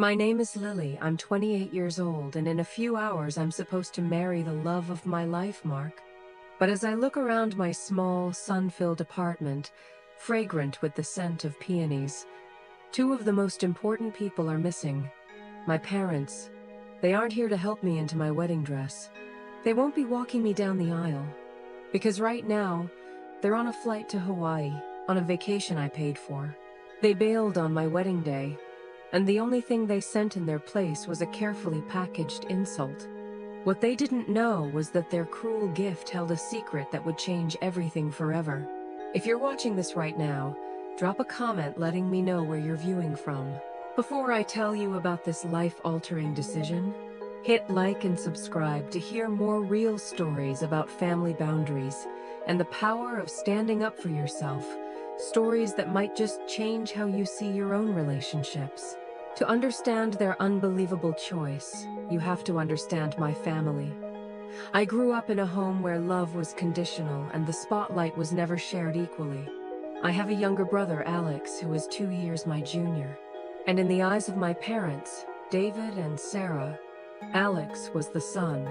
My name is Lily. I'm 28 years old, and in a few hours I'm supposed to marry the love of my life, Mark. But as I look around my small, sun-filled apartment, fragrant with the scent of peonies, two of the most important people are missing. My parents. They aren't here to help me into my wedding dress. They won't be walking me down the aisle. Because right now, they're on a flight to Hawaii, on a vacation I paid for. They bailed on my wedding day, and the only thing they sent in their place was a carefully packaged insult. What they didn't know was that their cruel gift held a secret that would change everything forever. If you're watching this right now, drop a comment letting me know where you're viewing from. Before I tell you about this life-altering decision, hit like and subscribe to hear more real stories about family boundaries and the power of standing up for yourself, stories that might just change how you see your own relationships. To understand their unbelievable choice, you have to understand my family. I grew up in a home where love was conditional and the spotlight was never shared equally. I have a younger brother, Alex, who is 2 years my junior. And in the eyes of my parents, David and Sarah, Alex was the sun,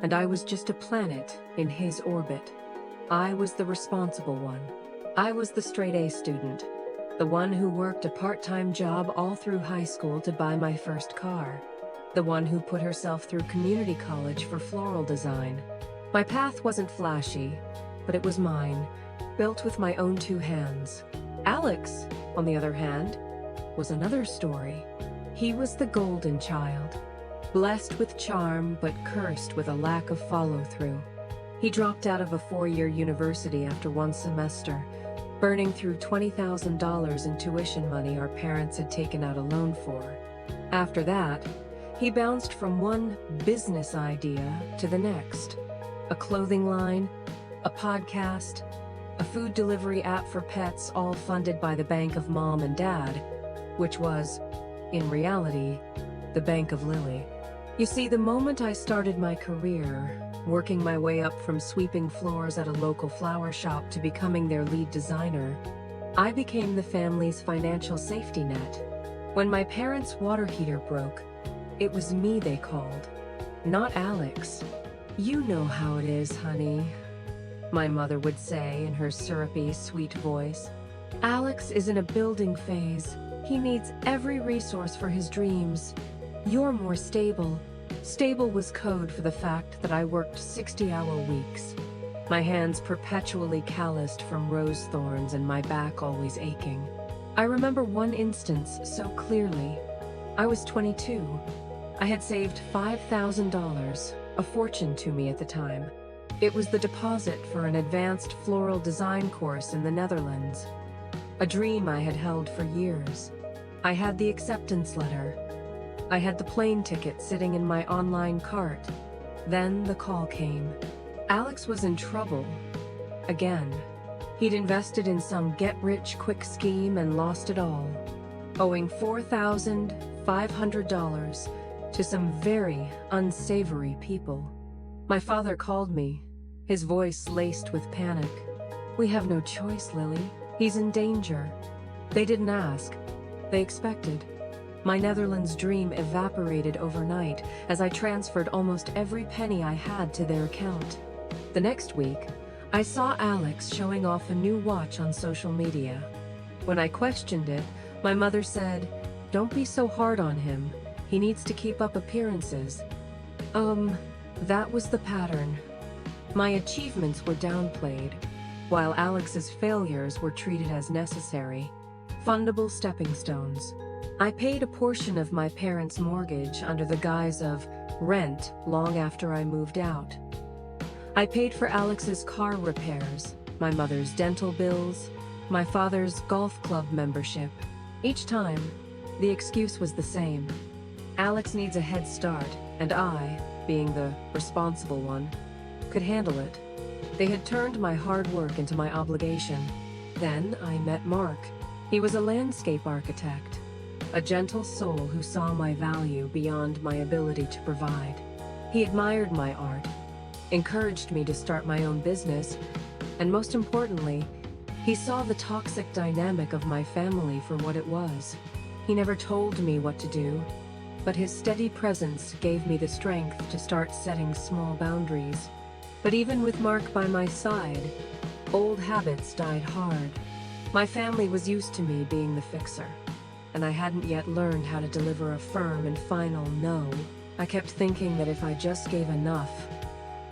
and I was just a planet in his orbit. I was the responsible one. I was the straight-A student, the one who worked a part-time job all through high school to buy my first car, the one who put herself through community college for floral design. My path wasn't flashy, but it was mine, built with my own 2 hands. Alex, on the other hand, was another story. He was the golden child, blessed with charm but cursed with a lack of follow-through. He dropped out of a 4-year university after 1 semester, burning through $20,000 in tuition money our parents had taken out a loan for. After that, he bounced from one business idea to the next. A clothing line, a podcast, a food delivery app for pets, all funded by the bank of mom and dad, which was, in reality, the bank of Lily. You see, the moment I started my career, working my way up from sweeping floors at a local flower shop to becoming their lead designer, I became the family's financial safety net. When my parents' water heater broke, it was me they called, not Alex. "You know how it is, honey," my mother would say in her syrupy, sweet voice. "Alex is in a building phase. He needs every resource for his dreams. You're more stable." Stable was code for the fact that I worked 60-hour weeks, my hands perpetually calloused from rose thorns and my back always aching. I remember one instance so clearly. I was 22. I had saved $5,000, a fortune to me at the time. It was the deposit for an advanced floral design course in the Netherlands, a dream I had held for years. I had the acceptance letter. I had the plane ticket sitting in my online cart. Then the call came. Alex was in trouble. Again. He'd invested in some get-rich-quick scheme and lost it all, owing $4,500 to some very unsavory people. My father called me, his voice laced with panic. "We have no choice, Lily. He's in danger." They didn't ask. They expected. My Netherlands dream evaporated overnight as I transferred almost every penny I had to their account. The next week, I saw Alex showing off a new watch on social media. When I questioned it, my mother said, "Don't be so hard on him. He needs to keep up appearances." That was the pattern. My achievements were downplayed, while Alex's failures were treated as necessary, fundable stepping stones. I paid a portion of my parents' mortgage under the guise of rent long after I moved out. I paid for Alex's car repairs, my mother's dental bills, my father's golf club membership. Each time, the excuse was the same. Alex needs a head start, and I, being the responsible one, could handle it. They had turned my hard work into my obligation. Then I met Mark. He was a landscape architect, a gentle soul who saw my value beyond my ability to provide. He admired my art, encouraged me to start my own business, and most importantly, he saw the toxic dynamic of my family for what it was. He never told me what to do, but his steady presence gave me the strength to start setting small boundaries. But even with Mark by my side, old habits died hard. My family was used to me being the fixer, and I hadn't yet learned how to deliver a firm and final no. I kept thinking that if I just gave enough,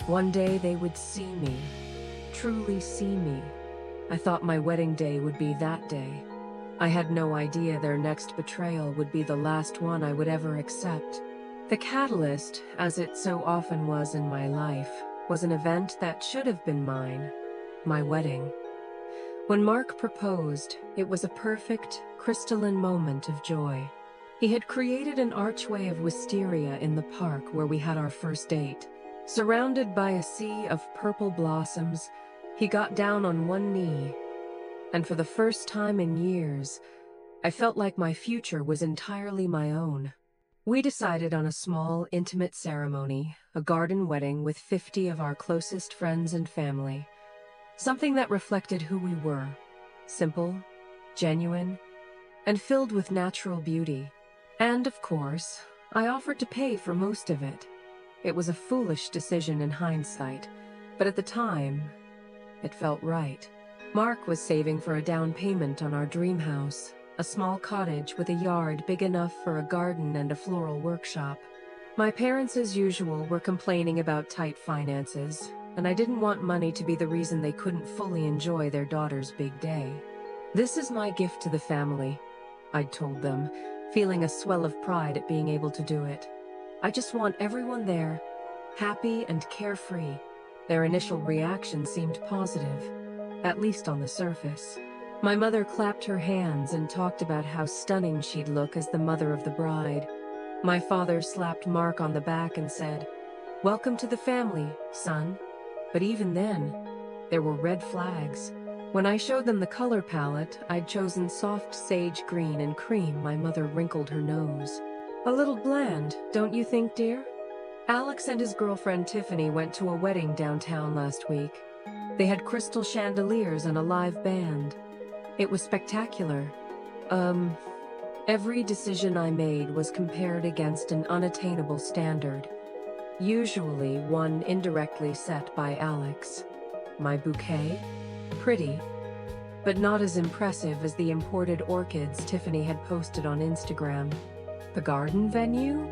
one day they would see me, truly see me. I thought my wedding day would be that day. I had no idea their next betrayal would be the last one I would ever accept. The catalyst, as it so often was in my life, was an event that should have been mine, my wedding. When Mark proposed, it was a perfect, crystalline moment of joy. He had created an archway of wisteria in the park where we had our first date. Surrounded by a sea of purple blossoms, he got down on one knee, and for the first time in years, I felt like my future was entirely my own. We decided on a small, intimate ceremony, a garden wedding with 50 of our closest friends and family. Something that reflected who we were, simple, genuine, and filled with natural beauty. And of course, I offered to pay for most of it. It was a foolish decision in hindsight, but at the time, it felt right. Mark was saving for a down payment on our dream house, a small cottage with a yard big enough for a garden and a floral workshop. My parents, as usual, were complaining about tight finances, and I didn't want money to be the reason they couldn't fully enjoy their daughter's big day. "This is my gift to the family," I'd told them, feeling a swell of pride at being able to do it. "I just want everyone there, happy and carefree." Their initial reaction seemed positive, at least on the surface. My mother clapped her hands and talked about how stunning she'd look as the mother of the bride. My father slapped Mark on the back and said, "Welcome to the family, son." But even then, there were red flags. When I showed them the color palette, I'd chosen soft sage green and cream. My mother wrinkled her nose. "A little bland, don't you think, dear?" Alex and his girlfriend Tiffany went to a wedding downtown last week. They had crystal chandeliers and a live band. It was spectacular. Every decision I made was compared against an unattainable standard, usually one indirectly set by Alex. My bouquet? Pretty, but not as impressive as the imported orchids Tiffany had posted on Instagram. The garden venue?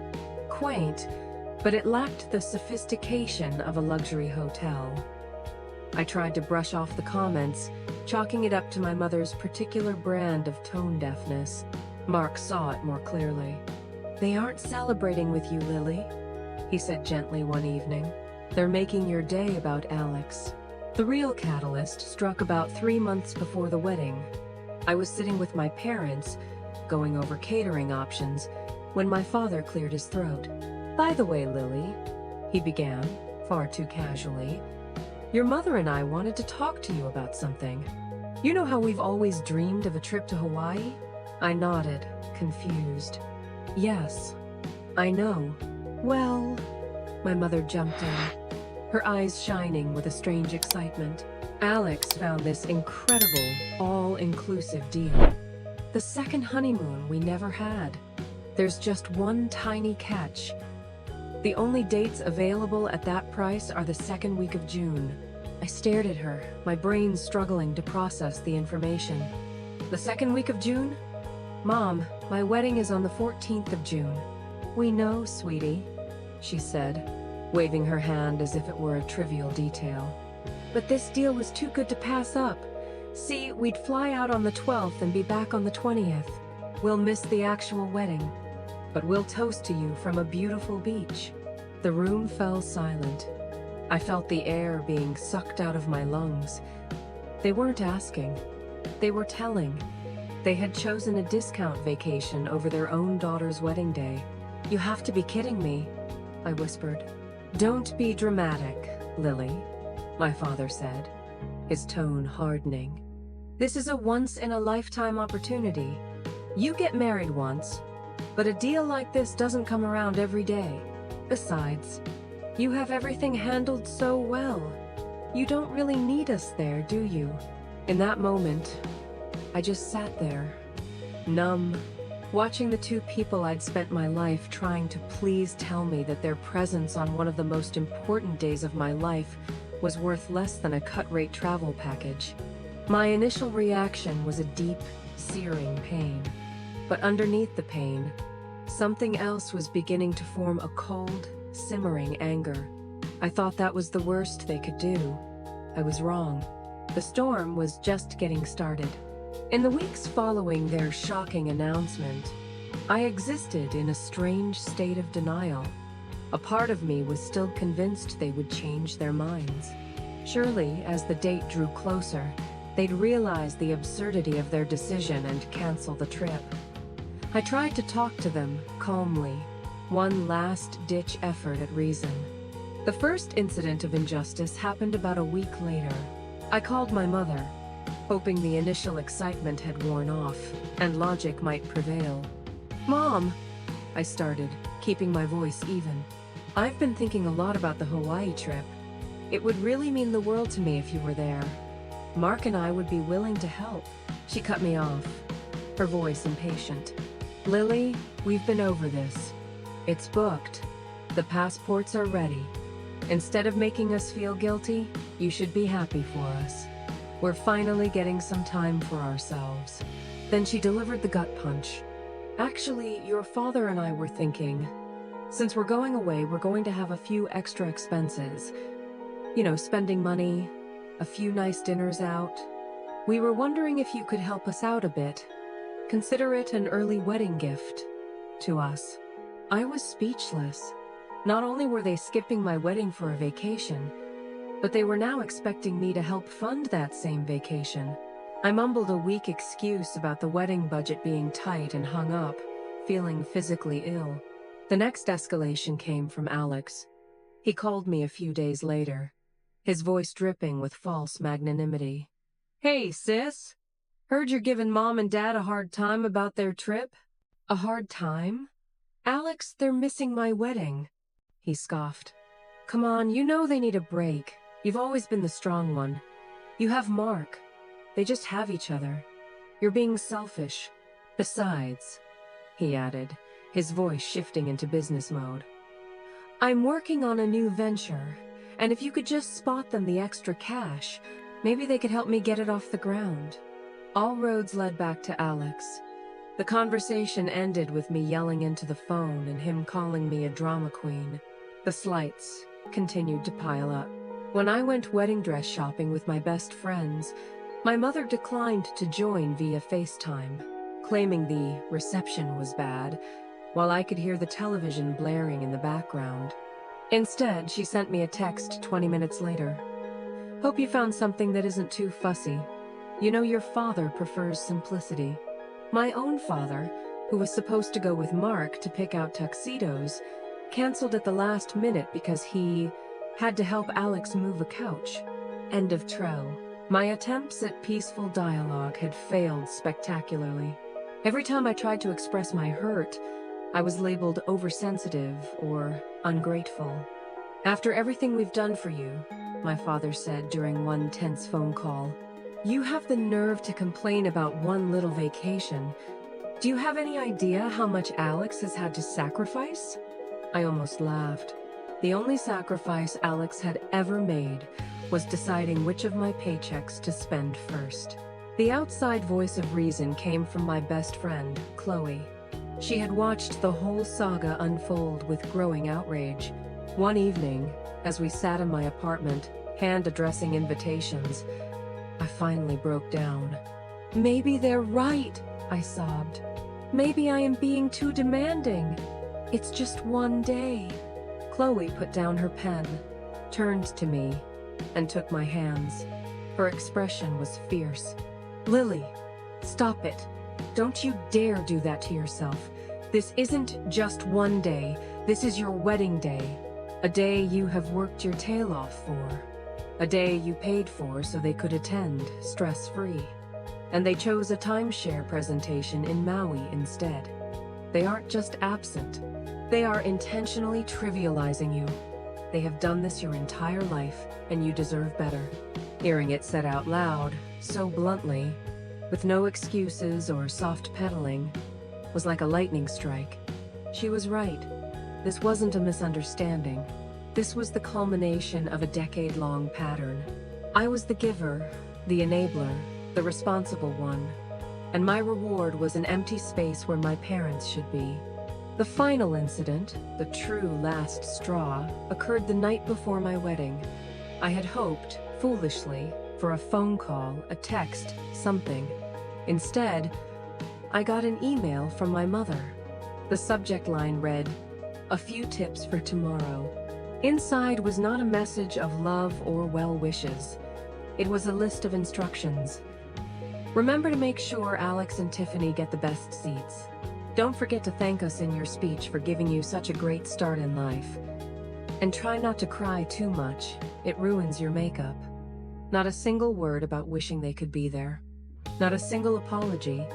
Quaint, but it lacked the sophistication of a luxury hotel. I tried to brush off the comments, chalking it up to my mother's particular brand of tone deafness. Mark saw it more clearly. "They aren't celebrating with you, Lily," he said gently one evening. "They're making your day about Alex." The real catalyst struck about 3 months before the wedding. I was sitting with my parents, going over catering options, when my father cleared his throat. "By the way, Lily," he began, far too casually, "your mother and I wanted to talk to you about something. You know how we've always dreamed of a trip to Hawaii?" I nodded, confused. "Yes, I know." "Well," my mother jumped in, her eyes shining with a strange excitement. "Alex found this incredible, all-inclusive deal. The second honeymoon we never had. There's just one tiny catch. The only dates available at that price are the second week of June." I stared at her, my brain struggling to process the information. "The second week of June? Mom, my wedding is on the 14th of June. "We know, sweetie," she said, waving her hand as if it were a trivial detail. "But this deal was too good to pass up. See, we'd fly out on the 12th and be back on the 20th. We'll miss the actual wedding, but we'll toast to you from a beautiful beach." The room fell silent. I felt the air being sucked out of my lungs. They weren't asking. They were telling. They had chosen a discount vacation over their own daughter's wedding day. "You have to be kidding me," I whispered. "Don't be dramatic, Lily," my father said, his tone hardening. "This is a once-in-a-lifetime opportunity. You get married once, but a deal like this doesn't come around every day. Besides, you have everything handled so well. You don't really need us there, do you?" In that moment, I just sat there, numb, watching the two people I'd spent my life trying to please tell me that their presence on one of the most important days of my life was worth less than a cut-rate travel package. My initial reaction was a deep, searing pain. But underneath the pain, something else was beginning to form: a cold, simmering anger. I thought that was the worst they could do. I was wrong. The storm was just getting started. In the weeks following their shocking announcement, I existed in a strange state of denial. A part of me was still convinced they would change their minds. Surely, as the date drew closer, they'd realize the absurdity of their decision and cancel the trip. I tried to talk to them calmly, one last-ditch effort at reason. The first incident of injustice happened about a week later. I called my mother, hoping the initial excitement had worn off and logic might prevail. "Mom," I started, keeping my voice even. "I've been thinking a lot about the Hawaii trip. It would really mean the world to me if you were there. Mark and I would be willing to help." She cut me off, her voice impatient. "Lily, we've been over this. It's booked. The passports are ready. Instead of making us feel guilty, you should be happy for us. We're finally getting some time for ourselves." Then she delivered the gut punch. "Actually, your father and I were thinking, since we're going away, we're going to have a few extra expenses. You know, spending money, a few nice dinners out. We were wondering if you could help us out a bit. Consider it an early wedding gift to us." I was speechless. Not only were they skipping my wedding for a vacation, but they were now expecting me to help fund that same vacation. I mumbled a weak excuse about the wedding budget being tight and hung up, feeling physically ill. The next escalation came from Alex. He called me a few days later, his voice dripping with false magnanimity. "Hey, sis. Heard you're giving Mom and Dad a hard time about their trip." "A hard time? Alex, they're missing my wedding," he scoffed. "Come on, you know they need a break. You've always been the strong one. You have Mark. They just have each other. You're being selfish. Besides," he added, his voice shifting into business mode, "I'm working on a new venture, and if you could just spot them the extra cash, maybe they could help me get it off the ground." All roads led back to Alex. The conversation ended with me yelling into the phone and him calling me a drama queen. The slights continued to pile up. When I went wedding dress shopping with my best friends, my mother declined to join via FaceTime, claiming the reception was bad, while I could hear the television blaring in the background. Instead, she sent me a text 20 minutes later. "Hope you found something that isn't too fussy. You know your father prefers simplicity." My own father, who was supposed to go with Mark to pick out tuxedos, canceled at the last minute because he had to help Alex move a couch. End of tro. My attempts at peaceful dialogue had failed spectacularly. Every time I tried to express my hurt, I was labeled oversensitive or ungrateful. "After everything we've done for you," my father said during one tense phone call, "you have the nerve to complain about one little vacation. Do you have any idea how much Alex has had to sacrifice?" I almost laughed. The only sacrifice Alex had ever made was deciding which of my paychecks to spend first. The outside voice of reason came from my best friend, Chloe. She had watched the whole saga unfold with growing outrage. One evening, as we sat in my apartment, hand-addressing invitations, I finally broke down. "Maybe they're right," I sobbed. "Maybe I am being too demanding. It's just one day." Chloe put down her pen, turned to me, and took my hands. Her expression was fierce. "Lily, stop it. Don't you dare do that to yourself. This isn't just one day. This is your wedding day. A day you have worked your tail off for. A day you paid for so they could attend, stress-free. And they chose a timeshare presentation in Maui instead. They aren't just absent. They are intentionally trivializing you. They have done this your entire life, and you deserve better." Hearing it said out loud, so bluntly, with no excuses or soft pedaling, was like a lightning strike. She was right. This wasn't a misunderstanding. This was the culmination of a decade-long pattern. I was the giver, the enabler, the responsible one, and my reward was an empty space where my parents should be. The final incident, the true last straw, occurred the night before my wedding. I had hoped, foolishly, for a phone call, a text, something. Instead, I got an email from my mother. The subject line read, "A few tips for tomorrow." Inside was not a message of love or well wishes. It was a list of instructions. Remember to make sure Alex and Tiffany get the best seats. Don't forget to thank us in your speech for giving you such a great start in life. And try not to cry too much. It ruins your makeup. Not a single word about wishing they could be there. Not a single apology.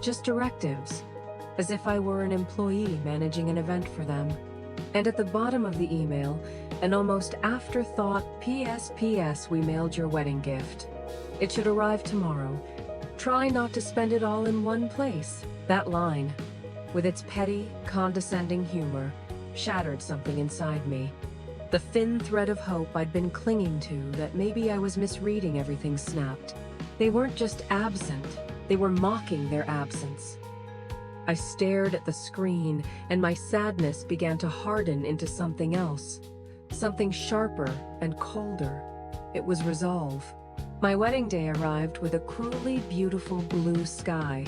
Just directives, as if I were an employee managing an event for them. And at the bottom of the email, an almost afterthought PS, we mailed your wedding gift. It should arrive tomorrow. Try not to spend it all in one place. That line, with its petty, condescending humor, shattered something inside me. The thin thread of hope I'd been clinging to that maybe I was misreading everything snapped. They weren't just absent, they were mocking their absence. I stared at the screen, and my sadness began to harden into something else. Something sharper and colder. It was resolve. My wedding day arrived with a cruelly beautiful blue sky.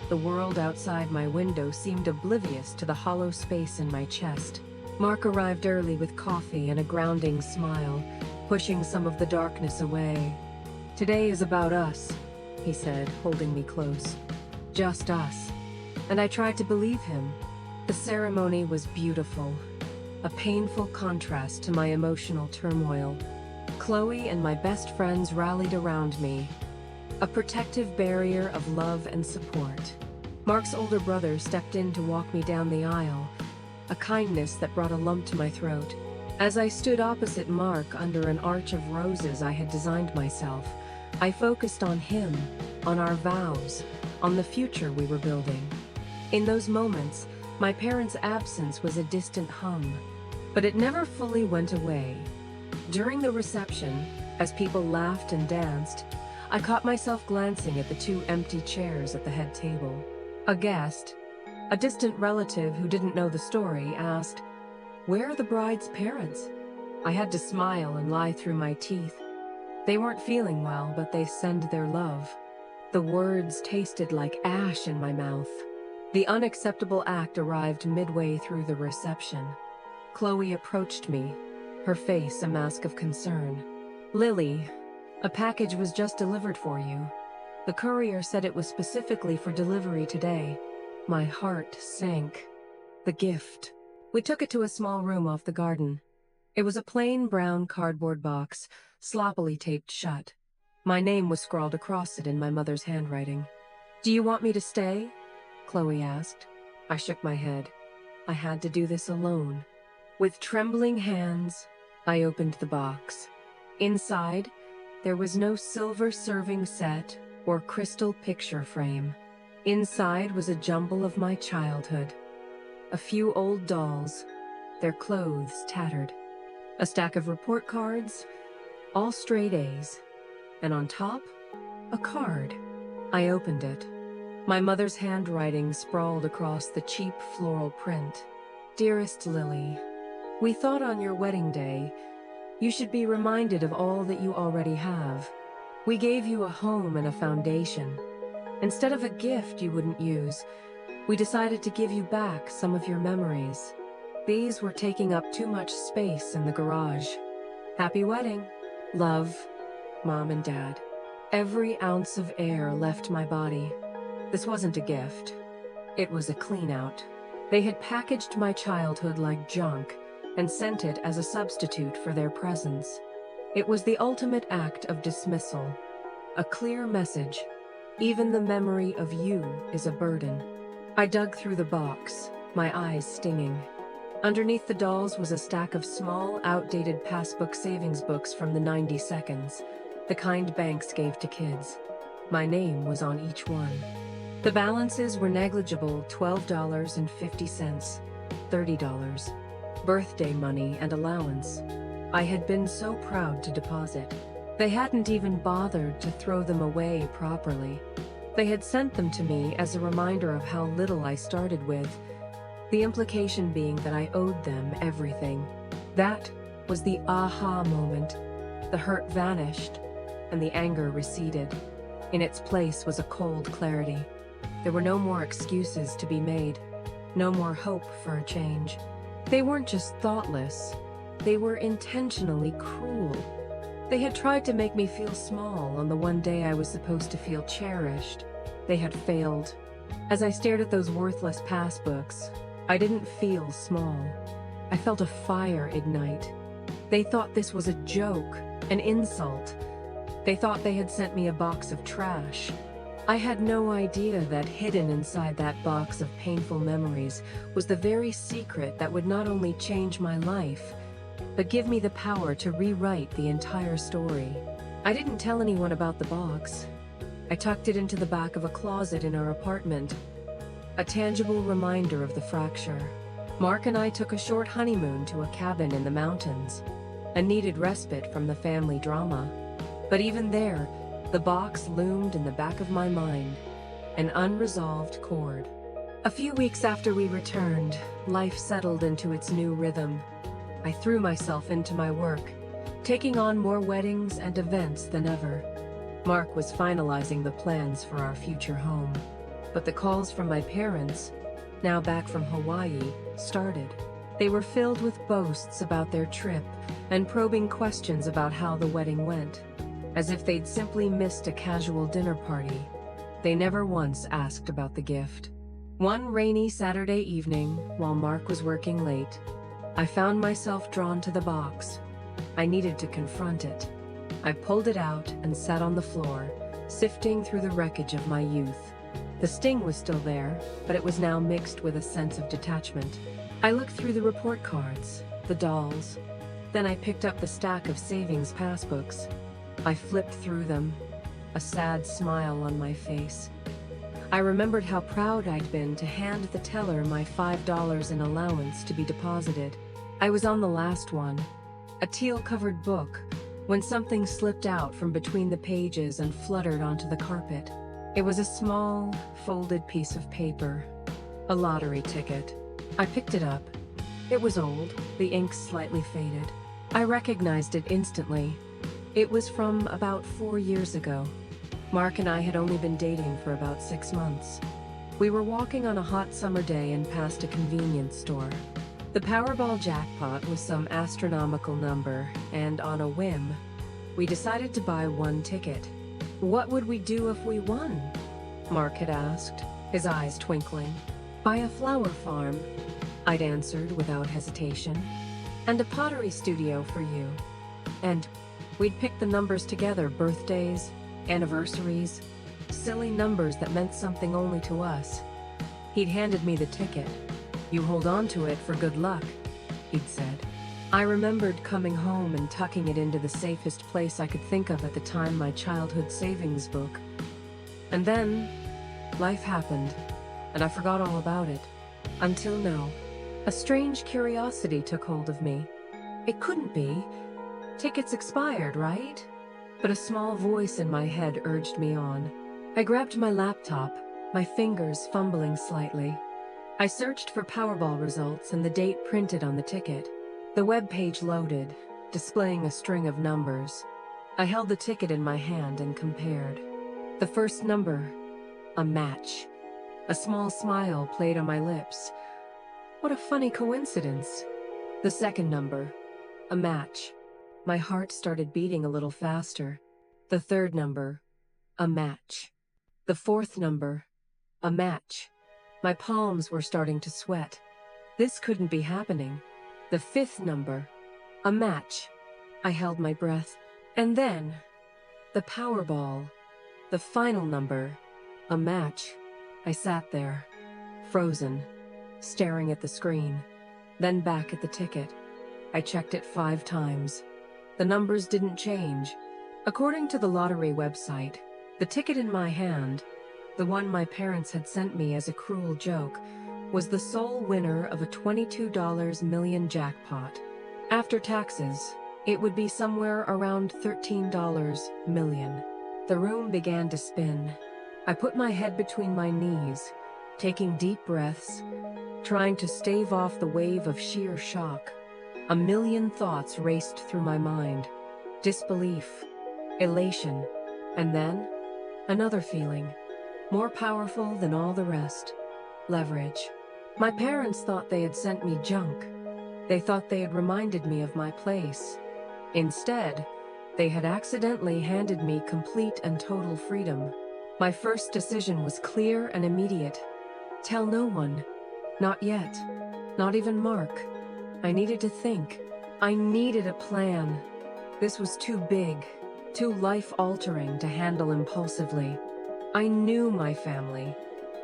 The world outside my window seemed oblivious to the hollow space in my chest. Mark arrived early with coffee and a grounding smile, pushing some of the darkness away. "Today is about us," he said, holding me close. "Just us." And I tried to believe him. The ceremony was beautiful, a painful contrast to my emotional turmoil. Chloe and my best friends rallied around me, a protective barrier of love and support. Mark's older brother stepped in to walk me down the aisle, a kindness that brought a lump to my throat. As I stood opposite Mark under an arch of roses I had designed myself, I focused on him, on our vows, on the future we were building. In those moments, my parents' absence was a distant hum, but it never fully went away. During the reception, as people laughed and danced, I caught myself glancing at the two empty chairs at the head table. A guest, a distant relative who didn't know the story, asked, "Where are the bride's parents?" I had to smile and lie through my teeth. They weren't feeling well, but they send their love. The words tasted like ash in my mouth. The unacceptable act arrived midway through the reception. Chloe approached me, her face a mask of concern. "Lily, a package was just delivered for you. The courier said it was specifically for delivery today." My heart sank. The gift. We took it to a small room off the garden. It was a plain brown cardboard box, sloppily taped shut. My name was scrawled across it in my mother's handwriting. "Do you want me to stay?" Chloe asked. I shook my head. I had to do this alone. With trembling hands, I opened the box. Inside, there was no silver serving set or crystal picture frame. Inside was a jumble of my childhood. A few old dolls, their clothes tattered. A stack of report cards, all straight A's. And on top, a card. I opened it. My mother's handwriting sprawled across the cheap floral print. "Dearest Lily, we thought on your wedding day, you should be reminded of all that you already have. We gave you a home and a foundation. Instead of a gift you wouldn't use, we decided to give you back some of your memories. These were taking up too much space in the garage. Happy wedding. Love, Mom and Dad." Every ounce of air left my body. This wasn't a gift. It was a clean-out. They had packaged my childhood like junk and sent it as a substitute for their presence. It was the ultimate act of dismissal. A clear message. Even the memory of you is a burden. I dug through the box, my eyes stinging. Underneath the dolls was a stack of small, outdated passbook savings books from the 90 seconds, the kind banks gave to kids. My name was on each one. The balances were negligible: $12.50, $30, birthday money and allowance. I had been so proud to deposit. They hadn't even bothered to throw them away properly. They had sent them to me as a reminder of how little I started with, the implication being that I owed them everything. That was the aha moment. The hurt vanished, and the anger receded. In its place was a cold clarity. There were no more excuses to be made, no more hope for a change. They weren't just thoughtless, they were intentionally cruel. They had tried to make me feel small on the one day I was supposed to feel cherished. They had failed. As I stared at those worthless passbooks, I didn't feel small. I felt a fire ignite. They thought this was a joke, an insult. They thought they had sent me a box of trash. I had no idea that hidden inside that box of painful memories was the very secret that would not only change my life, but give me the power to rewrite the entire story. I didn't tell anyone about the box. I tucked it into the back of a closet in our apartment, a tangible reminder of the fracture. Mark and I took a short honeymoon to a cabin in the mountains, a needed respite from the family drama. But even there, the box loomed in the back of my mind, an unresolved chord. A few weeks after we returned, life settled into its new rhythm. I threw myself into my work, taking on more weddings and events than ever. Mark was finalizing the plans for our future home, but the calls from my parents, now back from Hawaii, started. They were filled with boasts about their trip and probing questions about how the wedding went, as if they'd simply missed a casual dinner party. They never once asked about the gift. One rainy Saturday evening, while Mark was working late, I found myself drawn to the box. I needed to confront it. I pulled it out and sat on the floor, sifting through the wreckage of my youth. The sting was still there, but it was now mixed with a sense of detachment. I looked through the report cards, the dolls. Then I picked up the stack of savings passbooks. I flipped through them, a sad smile on my face. I remembered how proud I'd been to hand the teller my $5 in allowance to be deposited. I was on the last one, a teal-covered book, when something slipped out from between the pages and fluttered onto the carpet. It was a small, folded piece of paper, a lottery ticket. I picked it up. It was old, the ink slightly faded. I recognized it instantly. It was from about 4 years ago. Mark and I had only been dating for about 6 months. We were walking on a hot summer day and passed a convenience store. The Powerball jackpot was some astronomical number, and on a whim, we decided to buy one ticket. What would we do if we won? Mark had asked, his eyes twinkling. Buy a flower farm, I'd answered without hesitation. And a pottery studio for you. And we'd pick the numbers together: birthdays, anniversaries, silly numbers that meant something only to us. He'd handed me the ticket. You hold on to it for good luck, he'd said. I remembered coming home and tucking it into the safest place I could think of at the time, my childhood savings book. And then, life happened, and I forgot all about it. Until now. A strange curiosity took hold of me. It couldn't be. Tickets expired, right? But a small voice in my head urged me on. I grabbed my laptop, my fingers fumbling slightly. I searched for Powerball results and the date printed on the ticket. The web page loaded, displaying a string of numbers. I held the ticket in my hand and compared. The first number, a match. A small smile played on my lips. What a funny coincidence. The second number, a match. My heart started beating a little faster. The third number, a match. The fourth number, a match. My palms were starting to sweat. This couldn't be happening. The fifth number, a match. I held my breath. And then, the Powerball, the final number, a match. I sat there, frozen, staring at the screen, then back at the ticket. I checked it 5 times. The numbers didn't change. According to the lottery website, the ticket in my hand, the one my parents had sent me as a cruel joke, was the sole winner of a $22 million jackpot. After taxes, it would be somewhere around $13 million. The room began to spin. I put my head between my knees, taking deep breaths, trying to stave off the wave of sheer shock. A million thoughts raced through my mind. Disbelief, elation, and then another feeling, more powerful than all the rest: leverage. My parents thought they had sent me junk. They thought they had reminded me of my place. Instead, they had accidentally handed me complete and total freedom. My first decision was clear and immediate. Tell no one. Not yet. Not even Mark. I needed to think. I needed a plan. This was too big, too life-altering to handle impulsively. I knew my family.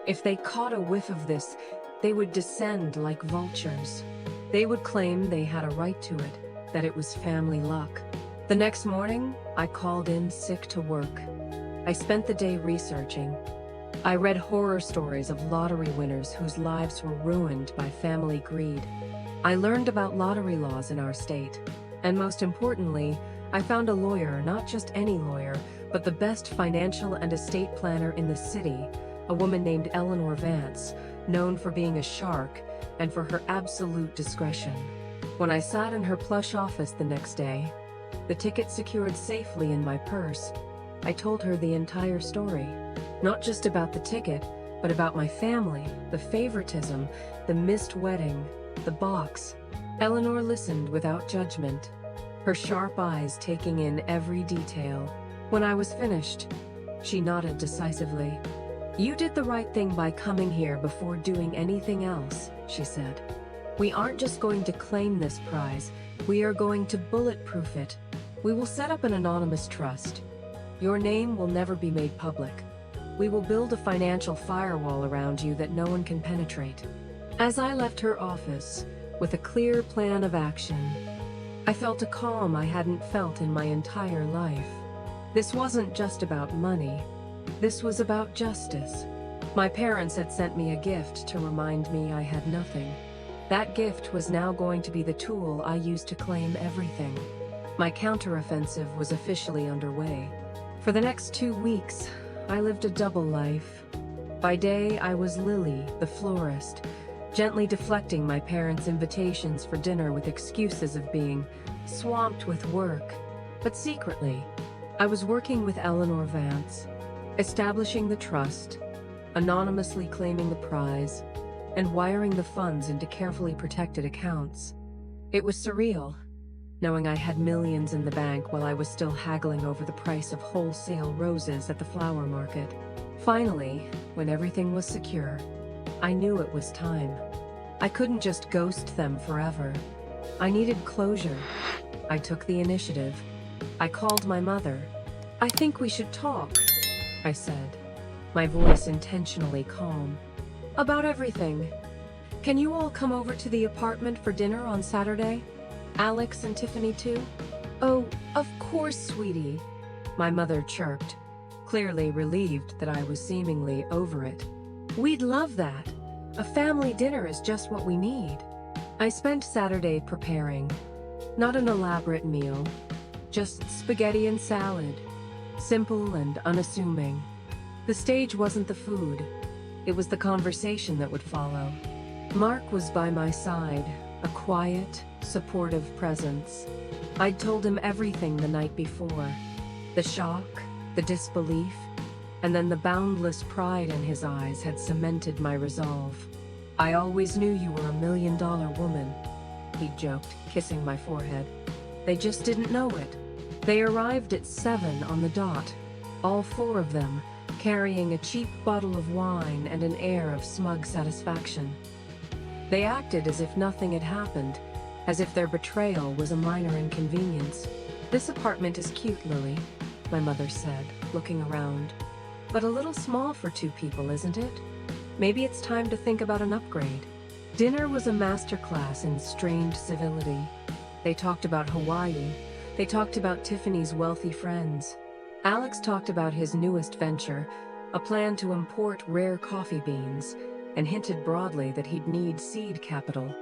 If they caught a whiff of this, they would descend like vultures. They would claim they had a right to it, that it was family luck. The next morning, I called in sick to work. I spent the day researching. I read horror stories of lottery winners whose lives were ruined by family greed. I learned about lottery laws in our state. And most importantly, I found a lawyer, not just any lawyer, but the best financial and estate planner in the city, a woman named Eleanor Vance, known for being a shark and for her absolute discretion. When I sat in her plush office the next day, the ticket secured safely in my purse, I told her the entire story. Not just about the ticket, but about my family, the favoritism, the missed wedding, the box. Eleanor listened without judgment, her sharp eyes taking in every detail. When I was finished, she nodded decisively. "You did the right thing by coming here before doing anything else," she said. "We aren't just going to claim this prize, we are going to bulletproof it. We will set up an anonymous trust. Your name will never be made public. We will build a financial firewall around you that no one can penetrate." As I left her office, with a clear plan of action, I felt a calm I hadn't felt in my entire life. This wasn't just about money. This was about justice. My parents had sent me a gift to remind me I had nothing. That gift was now going to be the tool I used to claim everything. My counteroffensive was officially underway. For the next 2 weeks, I lived a double life. By day, I was Lily, the florist, gently deflecting my parents' invitations for dinner with excuses of being swamped with work. But secretly, I was working with Eleanor Vance, establishing the trust, anonymously claiming the prize, and wiring the funds into carefully protected accounts. It was surreal, knowing I had millions in the bank while I was still haggling over the price of wholesale roses at the flower market. Finally, when everything was secure, I knew it was time. I couldn't just ghost them forever. I needed closure. I took the initiative. I called my mother. "I think we should talk," I said, my voice intentionally calm. "About everything. Can you all come over to the apartment for dinner on Saturday? Alex and Tiffany too?" "Oh, of course, sweetie," my mother chirped, clearly relieved that I was seemingly over it. "We'd love that. A family dinner is just what we need." I spent Saturday preparing. Not an elaborate meal, just spaghetti and salad. Simple and unassuming. The stage wasn't the food. It was the conversation that would follow. Mark was by my side, a quiet, supportive presence. I'd told him everything the night before. The shock, the disbelief, and then the boundless pride in his eyes had cemented my resolve. "I always knew you were a $1-million woman," he joked, kissing my forehead. "They just didn't know it." They arrived at 7 on the dot, all 4 of them, carrying a cheap bottle of wine and an air of smug satisfaction. They acted as if nothing had happened, as if their betrayal was a minor inconvenience. "This apartment is cute, Lily," my mother said, looking around. "But a little small for 2 people, isn't it? Maybe it's time to think about an upgrade." Dinner was a masterclass in strained civility. They talked about Hawaii. They talked about Tiffany's wealthy friends. Alex talked about his newest venture, a plan to import rare coffee beans, and hinted broadly that he'd need seed capital.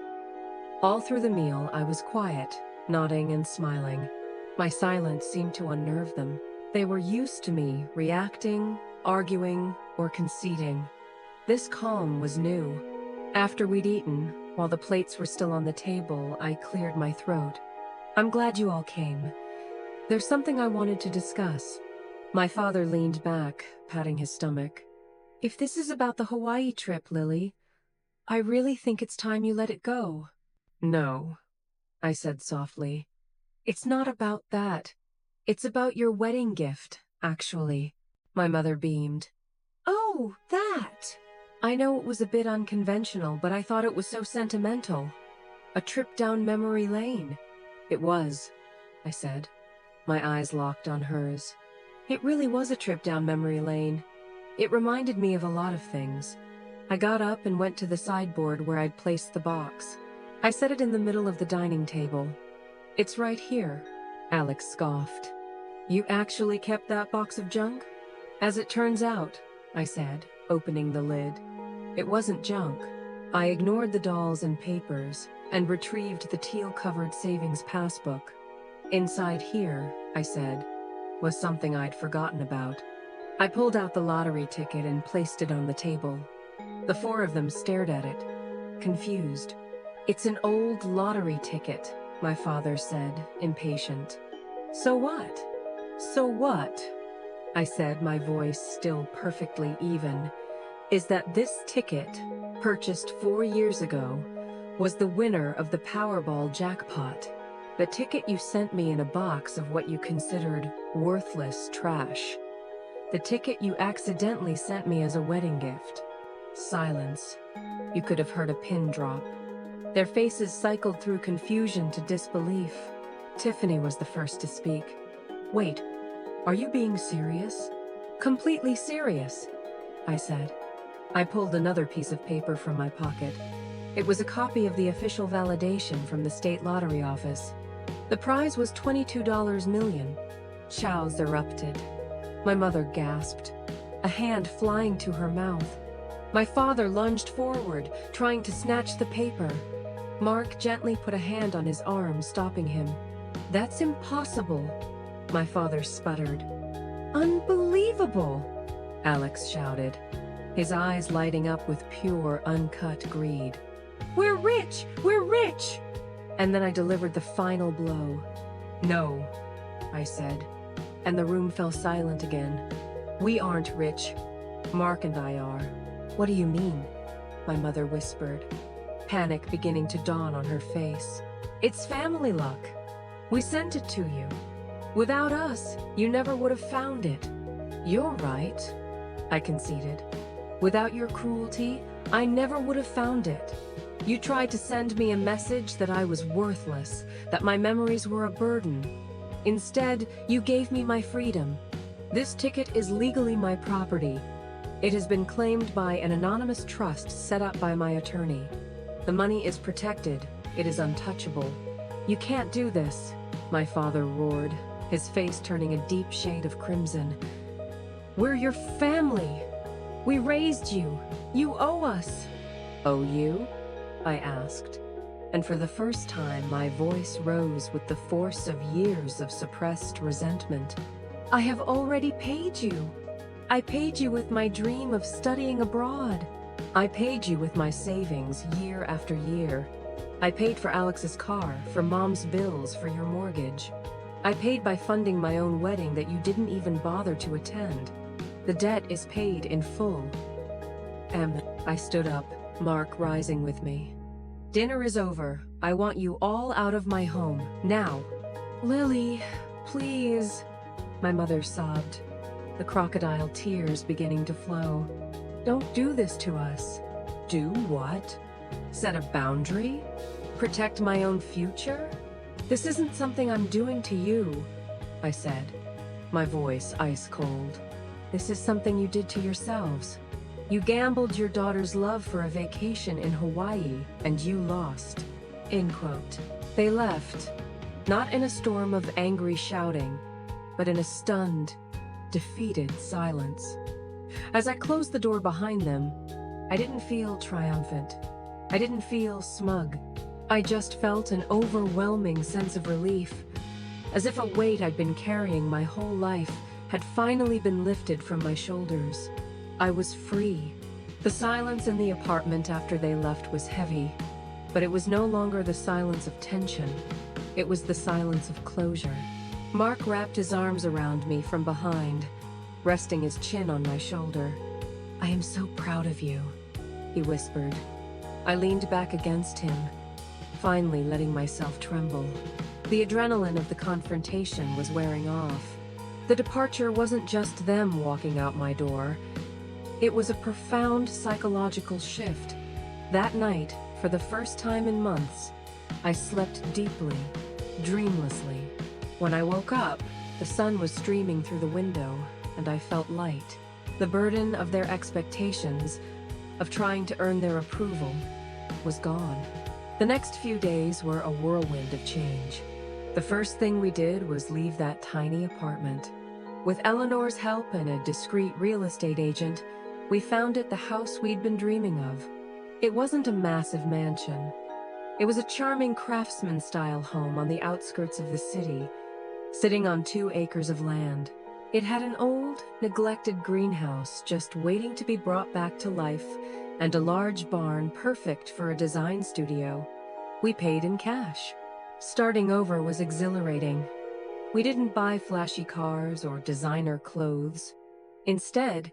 All through the meal, I was quiet, nodding and smiling. My silence seemed to unnerve them. They were used to me reacting, arguing, or conceding. This calm was new. After we'd eaten, while the plates were still on the table, I cleared my throat. "I'm glad you all came. There's something I wanted to discuss." My father leaned back, patting his stomach. "If this is about the Hawaii trip, Lily, I really think it's time you let it go." "No," I said softly. "It's not about that. It's about your wedding gift, actually." My mother beamed. "Oh, that!" I know it was a bit unconventional, but I thought it was so sentimental. A trip down memory lane. "It was," I said. My eyes locked on hers. It really was a trip down memory lane. It reminded me of a lot of things. I got up and went to the sideboard where I'd placed the box. I set it in the middle of the dining table. "It's right here," Alex scoffed. "You actually kept that box of junk?" "As it turns out," I said, opening the lid. It wasn't junk. I ignored the dolls and papers and retrieved the teal-covered savings passbook. "Inside here," I said, was something I'd forgotten about. I pulled out the lottery ticket and placed it on the table. The four of them stared at it, confused. "It's an old lottery ticket," my father said, impatient. "So what?" "So what?" I said, my voice still perfectly even, "is that this ticket, purchased 4 years ago, was the winner of the Powerball jackpot. The ticket you sent me in a box of what you considered worthless trash. The ticket you accidentally sent me as a wedding gift." Silence. You could have heard a pin drop. Their faces cycled through confusion to disbelief. Tiffany was the first to speak. "Wait, are you being serious?" "Completely serious," I said. I pulled another piece of paper from my pocket. It was a copy of the official validation from the state lottery office. The prize was $22 million. Chows erupted. My mother gasped, a hand flying to her mouth. My father lunged forward, trying to snatch the paper. Mark gently put a hand on his arm, stopping him. "That's impossible," my father sputtered. "Unbelievable," Alex shouted, his eyes lighting up with pure, uncut greed. "We're rich! We're rich!" And then I delivered the final blow. "No," I said, and the room fell silent again. "We aren't rich. Mark and I are." "What do you mean?" my mother whispered, panic beginning to dawn on her face. "It's family luck. We sent it to you. Without us, you never would have found it." "You're right," I conceded. "Without your cruelty, I never would have found it. You tried to send me a message that I was worthless, that my memories were a burden. Instead, you gave me my freedom. This ticket is legally my property. It has been claimed by an anonymous trust set up by my attorney. The money is protected. It is untouchable. You can't do this," my father roared, his face turning a deep shade of crimson. "We're your family. We raised you. You owe us." "Owe you?" I asked, and for the first time my voice rose with the force of years of suppressed resentment. "I have already paid you. I paid you with my dream of studying abroad. I paid you with my savings year after year. I paid for Alex's car, for Mom's bills, for your mortgage. I paid by funding my own wedding that you didn't even bother to attend. The debt is paid in full." I stood up, Mark rising with me. "Dinner is over. I want you all out of my home, now." "Lily, please," my mother sobbed, the crocodile tears beginning to flow. "Don't do this to us." "Do what? Set a boundary? Protect my own future? This isn't something I'm doing to you," I said, my voice ice cold. "This is something you did to yourselves. You gambled your daughter's love for a vacation in Hawaii, and you lost." End quote. They left, not in a storm of angry shouting, but in a stunned, defeated silence. As I closed the door behind them, I didn't feel triumphant. I didn't feel smug. I just felt an overwhelming sense of relief, as if a weight I'd been carrying my whole life had finally been lifted from my shoulders. I was free. The silence in the apartment after they left was heavy, but it was no longer the silence of tension. It was the silence of closure. Mark wrapped his arms around me from behind, resting his chin on my shoulder. "I am so proud of you," he whispered. I leaned back against him, finally letting myself tremble. The adrenaline of the confrontation was wearing off. The departure wasn't just them walking out my door. It was a profound psychological shift. That night, for the first time in months, I slept deeply, dreamlessly. When I woke up, the sun was streaming through the window, and I felt light. The burden of their expectations, of trying to earn their approval, was gone. The next few days were a whirlwind of change. The first thing we did was leave that tiny apartment. With Eleanor's help and a discreet real estate agent, we found it the house we'd been dreaming of. It wasn't a massive mansion. It was a charming craftsman-style home on the outskirts of the city, sitting on 2 acres of land. It had an old, neglected greenhouse just waiting to be brought back to life, and a large barn perfect for a design studio. We paid in cash. Starting over was exhilarating. We didn't buy flashy cars or designer clothes. Instead,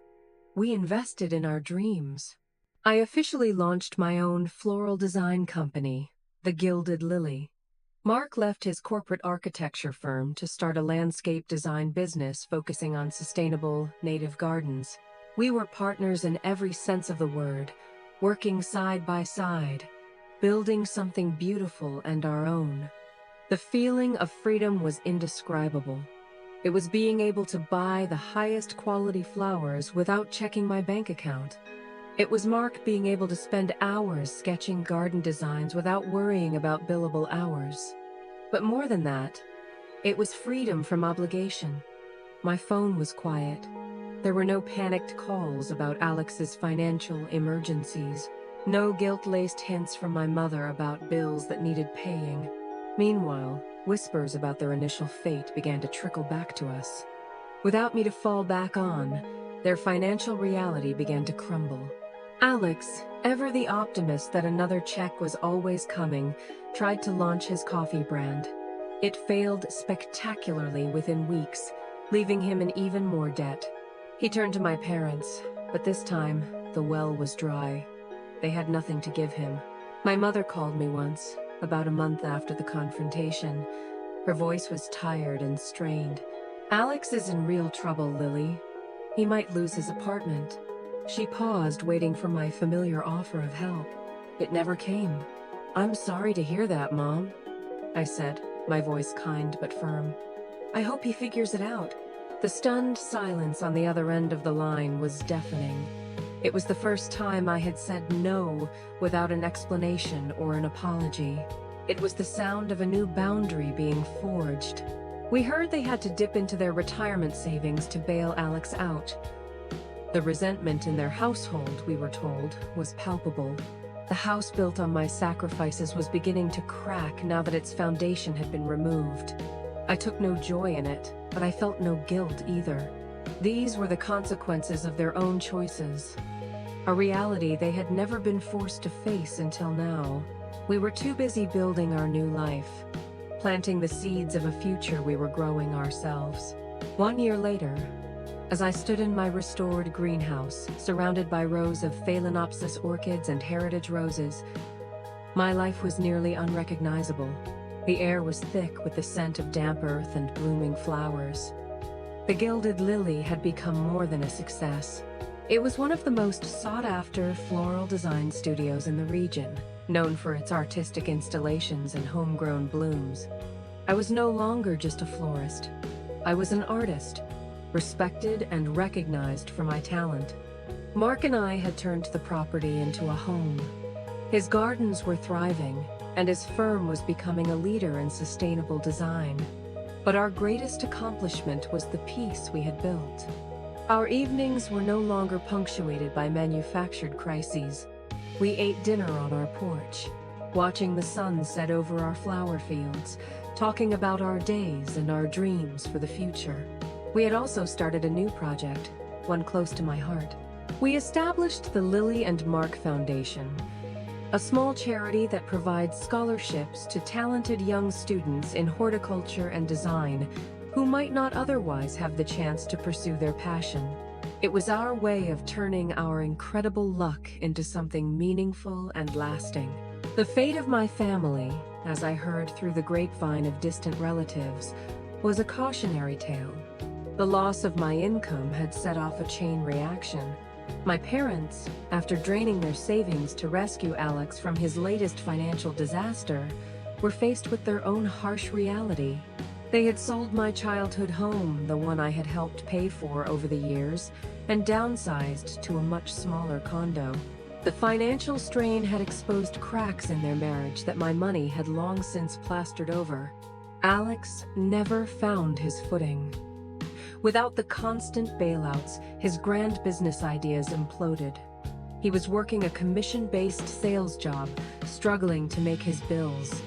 we invested in our dreams. I officially launched my own floral design company, the Gilded Lily. Mark left his corporate architecture firm to start a landscape design business focusing on sustainable, native gardens. We were partners in every sense of the word, working side by side, building something beautiful and our own. The feeling of freedom was indescribable. It was being able to buy the highest quality flowers without checking my bank account. It was Mark being able to spend hours sketching garden designs without worrying about billable hours. But more than that, it was freedom from obligation. My phone was quiet. There were no panicked calls about Alex's financial emergencies, no guilt-laced hints from my mother about bills that needed paying. Meanwhile, whispers about their initial fate began to trickle back to us. Without me to fall back on, their financial reality began to crumble. Alex, ever the optimist that another check was always coming, tried to launch his coffee brand. It failed spectacularly within weeks, leaving him in even more debt. He turned to my parents, but this time, the well was dry. They had nothing to give him. My mother called me once, about a month after the confrontation. Her voice was tired and strained. "Alex is in real trouble, Lily. He might lose his apartment." She paused, waiting for my familiar offer of help. It never came. "I'm sorry to hear that, Mom," I said, my voice kind but firm. "I hope he figures it out." The stunned silence on the other end of the line was deafening. It was the first time I had said no without an explanation or an apology. It was the sound of a new boundary being forged. We heard they had to dip into their retirement savings to bail Alex out. The resentment in their household, we were told, was palpable. The house built on my sacrifices was beginning to crack now that its foundation had been removed. I took no joy in it, but I felt no guilt either. These were the consequences of their own choices, a reality they had never been forced to face until now. We were too busy building our new life, planting the seeds of a future we were growing ourselves. 1 year later, as I stood in my restored greenhouse, surrounded by rows of Phalaenopsis orchids and heritage roses, my life was nearly unrecognizable. The air was thick with the scent of damp earth and blooming flowers. The Gilded Lily had become more than a success. It was one of the most sought-after floral design studios in the region, known for its artistic installations and homegrown blooms. I was no longer just a florist. I was an artist, respected and recognized for my talent. Mark and I had turned the property into a home. His gardens were thriving, and his firm was becoming a leader in sustainable design. But our greatest accomplishment was the peace we had built. Our evenings were no longer punctuated by manufactured crises. We ate dinner on our porch, watching the sun set over our flower fields, talking about our days and our dreams for the future. We had also started a new project, one close to my heart. We established the Lily and Mark Foundation, a small charity that provides scholarships to talented young students in horticulture and design who might not otherwise have the chance to pursue their passion. It was our way of turning our incredible luck into something meaningful and lasting. The fate of my family, as I heard through the grapevine of distant relatives, was a cautionary tale. The loss of my income had set off a chain reaction. My parents, after draining their savings to rescue Alex from his latest financial disaster, were faced with their own harsh reality. They had sold my childhood home, the one I had helped pay for over the years, and downsized to a much smaller condo. The financial strain had exposed cracks in their marriage that my money had long since plastered over. Alex never found his footing. Without the constant bailouts, his grand business ideas imploded. He was working a commission-based sales job, struggling to make his bills.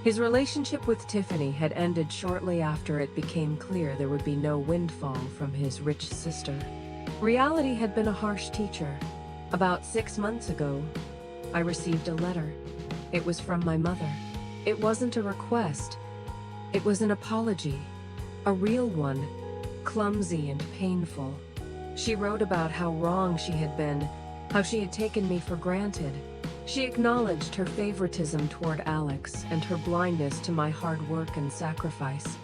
His relationship with Tiffany had ended shortly after it became clear there would be no windfall from his rich sister. Reality had been a harsh teacher. About 6 months ago, I received a letter. It was from my mother. It wasn't a request. It was an apology. A real one, clumsy and painful. She wrote about how wrong she had been, how she had taken me for granted. She acknowledged her favoritism toward Alex and her blindness to my hard work and sacrifice.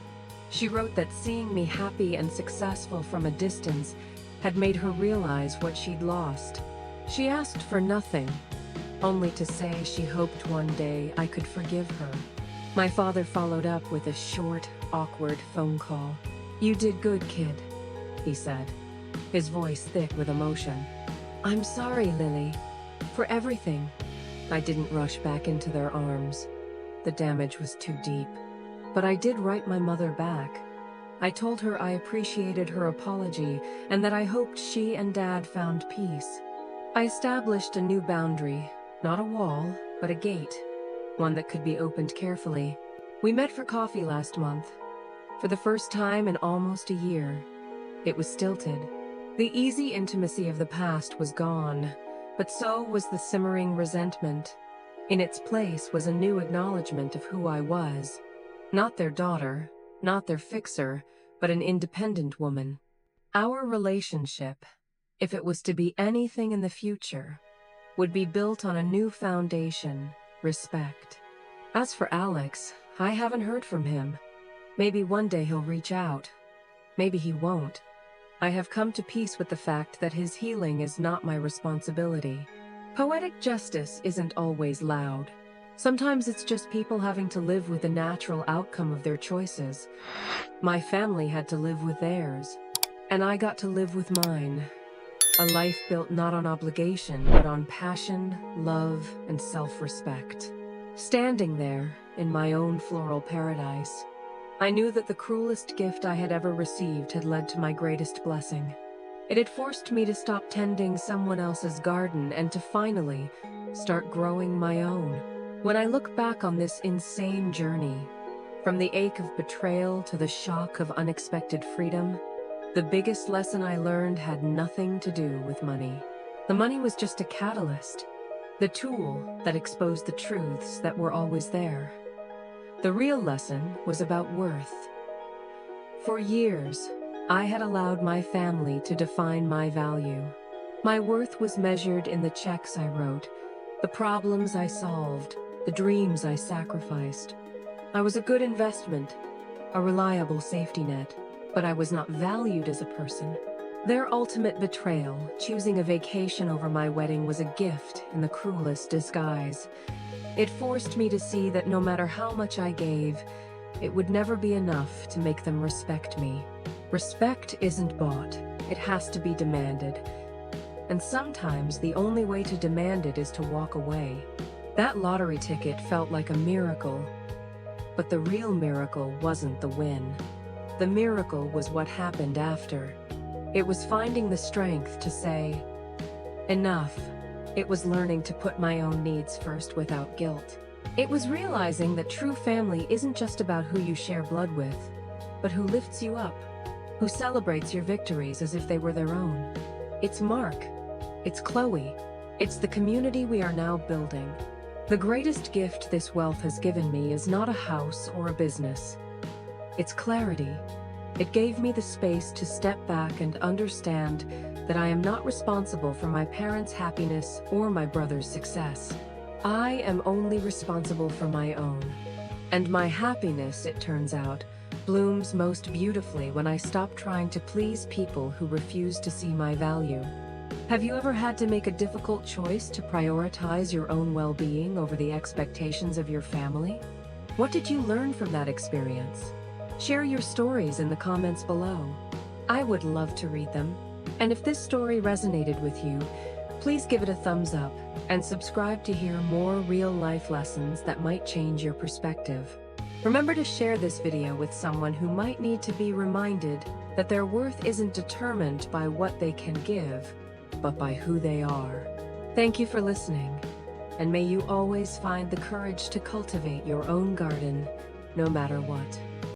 She wrote that seeing me happy and successful from a distance had made her realize what she'd lost. She asked for nothing, only to say she hoped one day I could forgive her. My father followed up with a short, awkward phone call. "You did good, kid," he said, his voice thick with emotion. "I'm sorry, Lily, for everything." I didn't rush back into their arms. The damage was too deep. But I did write my mother back. I told her I appreciated her apology and that I hoped she and Dad found peace. I established a new boundary, not a wall, but a gate, one that could be opened carefully. We met for coffee last month. For the first time in almost a year, it was stilted. The easy intimacy of the past was gone, but so was the simmering resentment. In its place was a new acknowledgement of who I was. Not their daughter, not their fixer, but an independent woman. Our relationship, if it was to be anything in the future, would be built on a new foundation, respect. As for Alex, I haven't heard from him. Maybe one day he'll reach out. Maybe he won't. I have come to peace with the fact that his healing is not my responsibility. Poetic justice isn't always loud. Sometimes it's just people having to live with the natural outcome of their choices. My family had to live with theirs, and I got to live with mine. A life built not on obligation, but on passion, love, and self-respect. Standing there, in my own floral paradise, I knew that the cruelest gift I had ever received had led to my greatest blessing. It had forced me to stop tending someone else's garden and to finally start growing my own. When I look back on this insane journey, from the ache of betrayal to the shock of unexpected freedom, the biggest lesson I learned had nothing to do with money. The money was just a catalyst, the tool that exposed the truths that were always there. The real lesson was about worth. For years, I had allowed my family to define my value. My worth was measured in the checks I wrote, the problems I solved, the dreams I sacrificed. I was a good investment, a reliable safety net, but I was not valued as a person. Their ultimate betrayal, choosing a vacation over my wedding, was a gift in the cruelest disguise. It forced me to see that no matter how much I gave, it would never be enough to make them respect me. Respect isn't bought, it has to be demanded. And sometimes the only way to demand it is to walk away. That lottery ticket felt like a miracle, but the real miracle wasn't the win. The miracle was what happened after. It was finding the strength to say, enough. It was learning to put my own needs first without guilt. It was realizing that true family isn't just about who you share blood with, but who lifts you up, who celebrates your victories as if they were their own. It's Mark. It's Chloe. It's the community we are now building. The greatest gift this wealth has given me is not a house or a business. It's clarity. It gave me the space to step back and understand that I am not responsible for my parents' happiness or my brother's success. I am only responsible for my own. And my happiness, it turns out, blooms most beautifully when I stop trying to please people who refuse to see my value. Have you ever had to make a difficult choice to prioritize your own well-being over the expectations of your family? What did you learn from that experience? Share your stories in the comments below. I would love to read them. And if this story resonated with you, please give it a thumbs up and subscribe to hear more real-life lessons that might change your perspective. Remember to share this video with someone who might need to be reminded that their worth isn't determined by what they can give, but by who they are. Thank you for listening, and may you always find the courage to cultivate your own garden, no matter what.